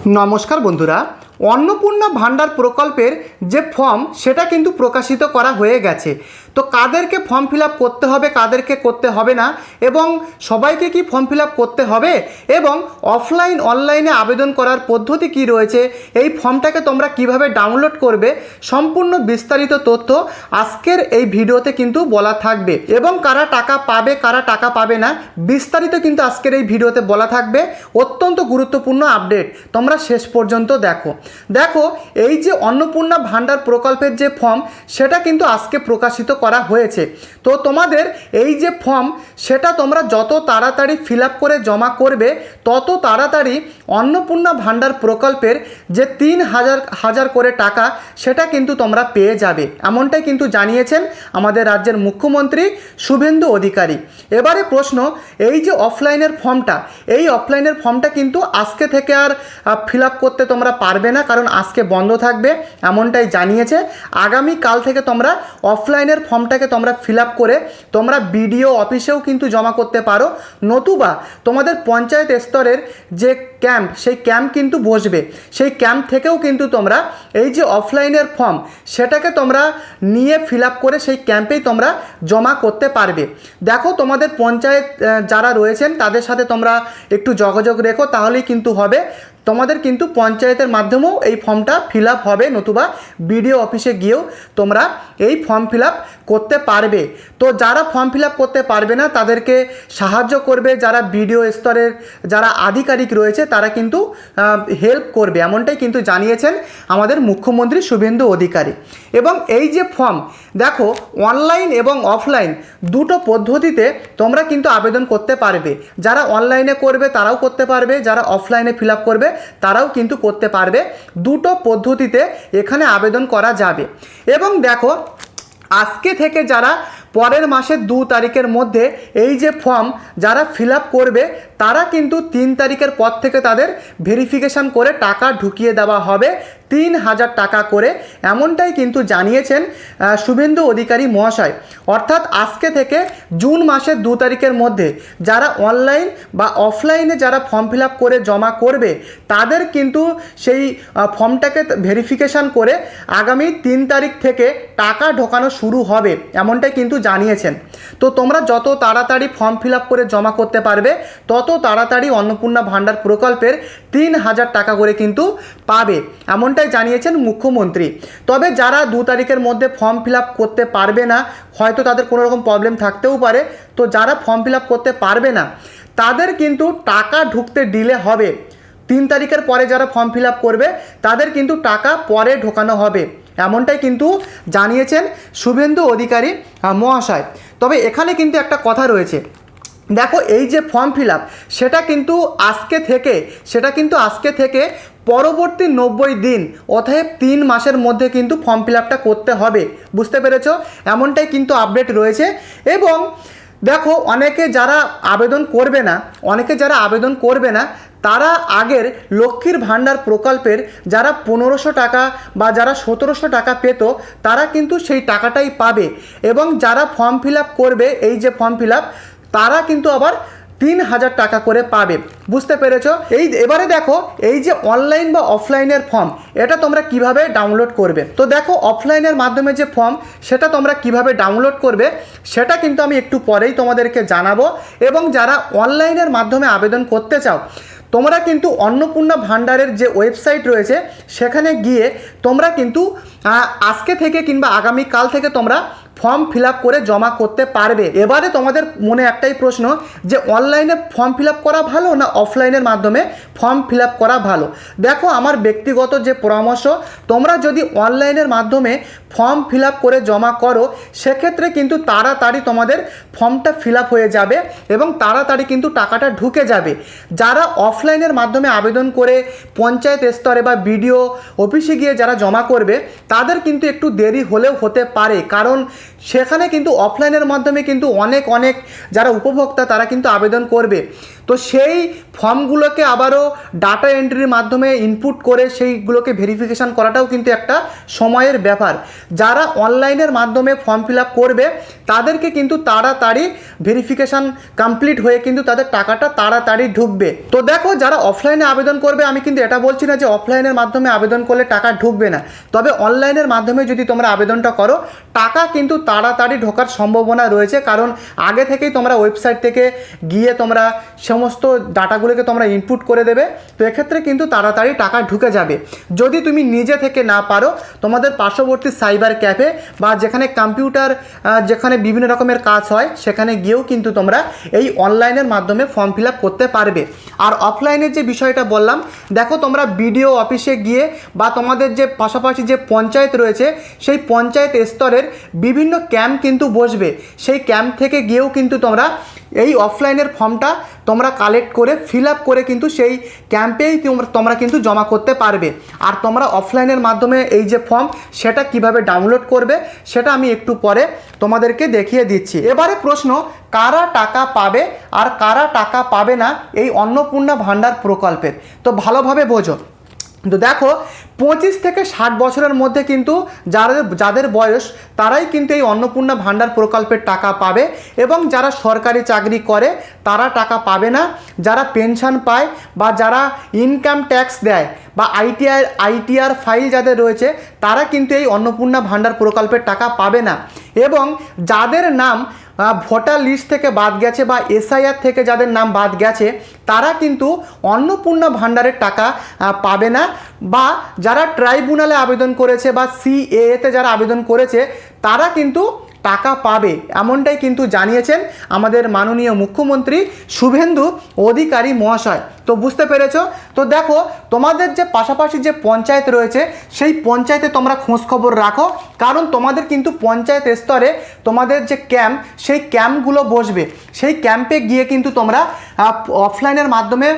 নমস্কার বন্ধুরা, অন্নপূর্ণা ভান্ডার প্রকল্পের যে ফর্ম সেটা কিন্তু প্রকাশিত করা হয়ে গেছে। তো কাদেরকে ফর্ম ফিল আপ করতে হবে, কাদেরকে করতে হবে না, এবং সবাইকে কি ফর্ম ফিল আপ করতে হবে, এবং অফলাইন অনলাইনে আবেদন করার পদ্ধতি কি রয়েছে, এই ফর্মটাকে তোমরা কিভাবে ডাউনলোড করবে, সম্পূর্ণ বিস্তারিত তথ্য আজকের এই ভিডিওতে কিন্তু বলা থাকবে। এবং কারা টাকা পাবে, কারা টাকা পাবে না, বিস্তারিত কিন্তু আজকের এই ভিডিওতে বলা থাকবে। অত্যন্ত গুরুত্বপূর্ণ আপডেট, তোমরা শেষ পর্যন্ত দেখো এই যে অন্নপূর্ণা ভান্ডার প্রকল্পের যে ফর্ম সেটা কিন্তু আজকে প্রকাশিত করা হয়েছে। তো তোমাদের এই যে ফর্ম সেটা তোমরা যত তাড়াতাড়ি ফিল আপ করে জমা করবে, তত তাড়াতাড়ি অন্নপূর্ণা ভান্ডার প্রকল্পের যে ৩,০০০ করে টাকা সেটা কিন্তু তোমরা পেয়ে যাবে, এমনটাই কিন্তু জানিয়েছেন আমাদের রাজ্যের মুখ্যমন্ত্রী শুভেন্দু অধিকারী। এবারে প্রশ্ন, এই যে অফলাইনের ফর্মটা, এই অফলাইনের ফর্মটা কিন্তু আজকে থেকে আর ফিল আপ করতে তোমরা পারবে না, কারণ আজকে বন্ধ থাকবে, এমনটাই জানিয়েছে। আগামী কাল থেকে তোমরা অফলাইনের ফর্মটাকে তোমরা ফিল আপ করে তোমরা বিডিও অফিসেও কিন্তু জমা করতে পারো, নতুবা তোমাদের পঞ্চায়েত স্তরের যে ক্যাম্প, সেই ক্যাম্প কিন্তু বসবে, সেই ক্যাম্প থেকেও কিন্তু তোমরা এই যে অফলাইনের ফর্ম সেটাকে তোমরা নিয়ে ফিল আপ করে সেই ক্যাম্পেই তোমরা জমা করতে পারবে। দেখো তোমাদের পঞ্চায়েত যারা রয়েছেন তাদের সাথে তোমরা একটু যোগাযোগ রেখো, তাহলেই কিন্তু হবে। তোমাদের কিন্তু পঞ্চায়েতের মাধ্যমেও এই ফর্মটা ফিল আপ হবে, নতুবা বিডিও অফিসে গিয়েও তোমরা এই ফর্ম ফিল আপ করতে পারবে। তো যারা ফর্ম ফিল আপ করতে পারবে না তাদেরকে সাহায্য করবে যারা বিডিও স্তরের যারা আধিকারিক রয়েছে, তারা কিন্তু হেল্প করবে, এমনটাই কিন্তু জানিয়েছেন আমাদের মুখ্যমন্ত্রী শুভেন্দু অধিকারী। এবং এই যে ফর্ম, দেখো অনলাইন এবং অফলাইন দুটো পদ্ধতিতে তোমরা কিন্তু আবেদন করতে পারবে। যারা অনলাইনে করবে তারাও করতে পারবে, যারা অফলাইনে ফিল আপ করবে তারাও কিন্তু করতে পারবে। দুটো পদ্ধতিতে এখানে আবেদন করা যাবে। এবং দেখো আজকে থেকে যারা পরের মাসের 2 তারিখের মধ্যে এই যে ফর্ম যারা ফিল আপ করবে, তারা কিন্তু 3 তারিখের পর থেকে তাদের ভেরিফিকেশান করে টাকা ঢুকিয়ে দেওয়া হবে ৩,০০০ টাকা করে, এমনটাই কিন্তু জানিয়েছেন শুভেন্দু অধিকারী মহাশয়। অর্থাৎ আজকে থেকে জুন মাসের 2 তারিখের মধ্যে যারা অনলাইন বা অফলাইনে যারা ফর্ম ফিল আপ করে জমা করবে, তাদের কিন্তু সেই ফর্মটাকে ভেরিফিকেশান করে আগামী 3 তারিখ থেকে টাকা ঢোকানো শুরু হবে, এমনটাই কিন্তু জানিয়েছেন। তো তোমরা যত তাড়াতাড়ি ফর্ম ফিল আপ করে জমা করতে পারবে, তত তাড়াতাড়ি অন্নপূর্ণা ভান্ডার প্রকল্পের ৩,০০০ টাকা করে কিন্তু পাবে, এমনটাই জানিয়েছেন মুখ্যমন্ত্রী। তবে যারা 2 তারিখের মধ্যে ফর্ম ফিল আপ করতে পারবে না, হয়তো তাদের কোনো রকম প্রবলেম থাকতেও পারে, তো যারা ফর্ম ফিল আপ করতে পারবে না তাদের কিন্তু টাকা ঢুকতে ডিলে হবে। 3 তারিখের পরে যারা ফর্ম ফিল আপ করবে তাদের কিন্তু টাকা পরে ঢোকানো হবে, এমনটাই কিন্তু জানিয়েছেন শুভেন্দু অধিকারী মহাশয়। তবে এখানে কিন্তু একটা কথা রয়েছে, দেখো এই যে ফর্ম ফিল আপ সেটা কিন্তু আজকে থেকে পরবর্তী 90 দিন, অতএব 3 মাসের মধ্যে কিন্তু ফর্ম ফিল আপটা করতে হবে, বুঝতে পেরেছো? এমনটাই কিন্তু আপডেট রয়েছে। এবং দেখো অনেকে যারা আবেদন করবে না তারা আগের লক্ষ্মীর ভান্ডার প্রকল্পের যারা 1500 টাকা বা যারা 1700 টাকা পেত, তারা কিন্তু সেই টাকাটাই পাবে। এবং যারা ফর্ম ফিল আপ করবে এই যে ফর্ম ফিল আপ, তারা কিন্তু আবার ৩,০০০ টাকা করে পাবে, বুঝতে পেরেছো? এবারে দেখো এই যে অনলাইন বা অফলাইনের ফর্ম, এটা তোমরা কিভাবে ডাউনলোড করবে। তো দেখো অফলাইনের মাধ্যমে যে ফর্ম সেটা তোমরা কিভাবে ডাউনলোড করবে সেটা কিন্তু আমি একটু পরেই তোমাদেরকে জানাবো। এবং যারা অনলাইনের মাধ্যমে আবেদন করতে চাও, তোমরা কিন্তু অন্নপূর্ণা ভান্ডারের যে ওয়েবসাইট রয়েছে সেখানে গিয়ে তোমরা কিন্তু আজকে থেকে কিংবা আগামী কাল থেকে তোমরা ফর্ম ফিল আপ করে জমা করতে পারবে। এবারে তোমাদের মনে একটাই প্রশ্ন, যে অনলাইনে ফর্ম ফিল আপ করা ভালো না অফলাইনের মাধ্যমে ফর্ম ফিল আপ করা ভালো? দেখো আমার ব্যক্তিগত যে পরামর্শ, তোমরা যদি অনলাইনের মাধ্যমে ফর্ম ফিল আপ করে জমা করো, সেক্ষেত্রে কিন্তু তাড়াতাড়ি তোমাদের ফর্মটা ফিল আপ হয়ে যাবে এবং তাড়াতাড়ি কিন্তু টাকাটা ঢুকে যাবে। যারা অফলাইনের মাধ্যমে আবেদন করে পঞ্চায়েত স্তরে বা বিডিও অফিসে গিয়ে যারা জমা করবে, তাদের কিন্তু একটু দেরি হলেও হতে পারে, কারণ সেখানে কিন্তু অফলাইনের মাধ্যমে কিন্তু অনেক যারা উপভোক্তা তারা কিন্তু আবেদন করবে। তো সেই ফর্মগুলোকে আবারও ডাটা এন্ট্রির মাধ্যমে ইনপুট করে সেইগুলোকে ভেরিফিকেশান করাটাও কিন্তু একটা সময়ের ব্যাপার। যারা অনলাইনের মাধ্যমে ফর্ম ফিল আপ করবে তাদেরকে কিন্তু তাড়াতাড়ি ভেরিফিকেশান কমপ্লিট হয়ে কিন্তু তাদের টাকাটা তাড়াতাড়ি ঢুকবে। তো দেখো, যারা অফলাইনে আবেদন করবে, আমি কিন্তু এটা বলছি না যে অফলাইনের মাধ্যমে আবেদন করলে টাকা ঢুকবে না, তবে অনলাইনের মাধ্যমে যদি তোমরা আবেদনটা করো টাকা কিন্তু তাড়াতাড়ি ঢোকার সম্ভাবনা রয়েছে, কারণ আগে থেকেই তোমরা ওয়েবসাইট থেকে গিয়ে তোমরা সমস্ত ডাটাগুলোকে তোমরা ইনপুট করে দেবে। তো এক্ষেত্রে কিন্তু তাড়াতাড়ি টাকা ঢুকে যাবে। যদি তুমি নিজে থেকে না পারো, তোমাদের পার্শ্ববর্তী সাইবার ক্যাফে বা যেখানে কম্পিউটার যেখানে বিভিন্ন রকমের কাজ হয় সেখানে গিয়েও কিন্তু তোমরা এই অনলাইনের মাধ্যমে ফর্ম ফিল আপ করতে পারবে। আর অফলাইনের যে বিষয়টা বললাম, দেখো তোমরা বিডিও অফিসে গিয়ে বা তোমাদের যে পাশাপাশি যে পঞ্চায়েত রয়েছে সেই পঞ্চায়েত স্তরের বিভিন্ন ক্যাম্প কিন্তু বসবে, সেই ক্যাম্প থেকে গিয়েও কিন্তু তোমরা এই অফলাইনের ফর্মটা তোমরা কালেক্ট করে ফিল আপ করে কিন্তু সেই ক্যাম্পেই তোমরা কিন্তু জমা করতে পারবে। আর তোমরা অফলাইনের মাধ্যমে এই যে ফর্ম সেটা কিভাবে ডাউনলোড করবে সেটা আমি একটু পরে তোমাদেরকে দেখিয়ে দিচ্ছি। এবারে প্রশ্ন, কারা টাকা পাবে আর কারা টাকা পাবে না এই অন্নপূর্ণা ভাণ্ডার প্রকল্পের? তো ভালোভাবে বোঝো। তো দেখো, 25 থেকে 60 বছরের মধ্যে কিন্তু যাদের বয়স তারাই কিন্তু এই অন্নপূর্ণা ভাণ্ডার প্রকল্পের টাকা পাবে, এবং যারা সরকারি চাকরি করে তারা টাকা পাবে না। যারা পেনশন পায় বা যারা ইনকাম ট্যাক্স দেয় বা আইটিআর ফাইল যাদের রয়েছে তারা কিন্তু এই অন্নপূর্ণা ভাণ্ডার প্রকল্পের টাকা পাবে না। এবং যাদের নাম ভোটার লিস্ট থেকে বাদ গেছে বা এসআইআর থেকে যাদের নাম বাদ গেছে তারা কিন্তু অন্নপূর্ণা ভাণ্ডারের টাকা পাবে না। বা যারা ট্রাইব্যুনালে আবেদন করেছে বা সিএএতে যারা আবেদন করেছে তারা কিন্তু টাকা পাবে, এমনটাই কিন্তু জানিয়েছেন আমাদের মাননীয় মুখ্যমন্ত্রী শুভেন্দু অধিকারী মহাশয়। তো বুঝতে পেরেছো? তো দেখো, তোমাদের যে পাশাপাশি যে পঞ্চায়েত রয়েছে সেই পঞ্চায়েতে তোমরা খোঁজখবর রাখো, কারণ তোমাদের কিন্তু পঞ্চায়েত স্তরে তোমাদের যে ক্যাম্প সেই ক্যাম্পগুলো বসবে। সেই ক্যাম্পে গিয়ে কিন্তু তোমরা অফলাইনের মাধ্যমে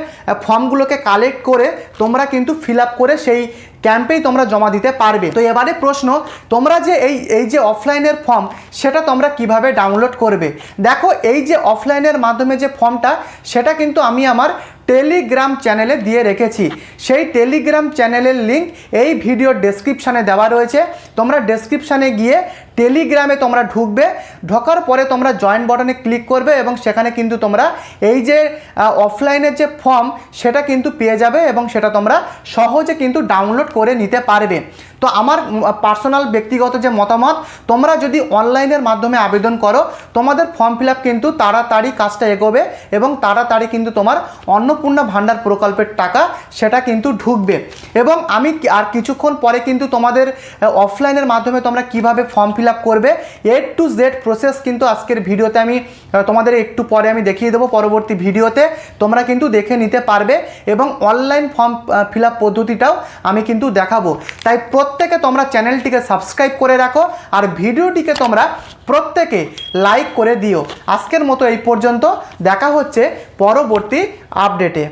ফর্মগুলোকে কালেক্ট করে তোমরা কিন্তু ফিল আপ করে সেই ক্যাম্পেই তোমরা জমা দিতে পারবে। তো এবারে প্রশ্ন, তোমরা যে এই যে অফলাইনের ফর্ম সেটা তোমরা কিভাবে ডাউনলোড করবে? দেখো, এই যে অফলাইনের মাধ্যমে যে ফর্মটা সেটা কিন্তু আমি আমার টেলিগ্রাম চ্যানেলে দিয়ে রেখেছি। সেই টেলিগ্রাম চ্যানেলের লিঙ্ক এই ভিডিওর ডেসক্রিপশানে দেওয়া রয়েছে। তোমরা ডেসক্রিপশানে গিয়ে টেলিগ্রামে তোমরা ঢুকবে, ঢোকার পরে তোমরা জয়েন বাটনে ক্লিক করবে এবং সেখানে কিন্তু তোমরা এই যে অফলাইনের যে ফর্ম সেটা কিন্তু পেয়ে যাবে এবং সেটা তোমরা সহজে কিন্তু ডাউনলোড করে নিতে পারবে। তো আমার পার্সোনাল ব্যক্তিগত যে মতামত, তোমরা যদি অনলাইনের মাধ্যমে আবেদন করো তোমাদের ফর্ম ফিল আপ কিন্তু তাড়াতাড়ি কাজটা এগোবে এবং তাড়াতাড়ি কিন্তু তোমার অন্নপূর্ণা ভাণ্ডার প্রকল্পের টাকা সেটা কিন্তু ঢুকবে। এবং আমি আর কিছুক্ষণ পরে কিন্তু তোমাদের অফলাইনের মাধ্যমে তোমরা কিভাবে ফর্ম ফিল আপ করবে A to Z প্রসেস কিন্তু আজকের ভিডিওতে আমি তোমাদের একটু পরে আমি দেখিয়ে দেবো। পরবর্তী ভিডিওতে তোমরা কিন্তু দেখে নিতে পারবে এবং অনলাইন ফর্ম ফিল আপ পদ্ধতিটাও আমি কিন্তু দেখাবো। তাই প্রত্যেকে তোমরা চ্যানেলটিকে সাবস্ক্রাইব করে রাখো আর ভিডিওটিকে তোমরা প্রত্যেকে লাইক করে দিও। আজকের মতো এই পর্যন্ত, দেখা হচ্ছে পরবর্তী আপডেটে।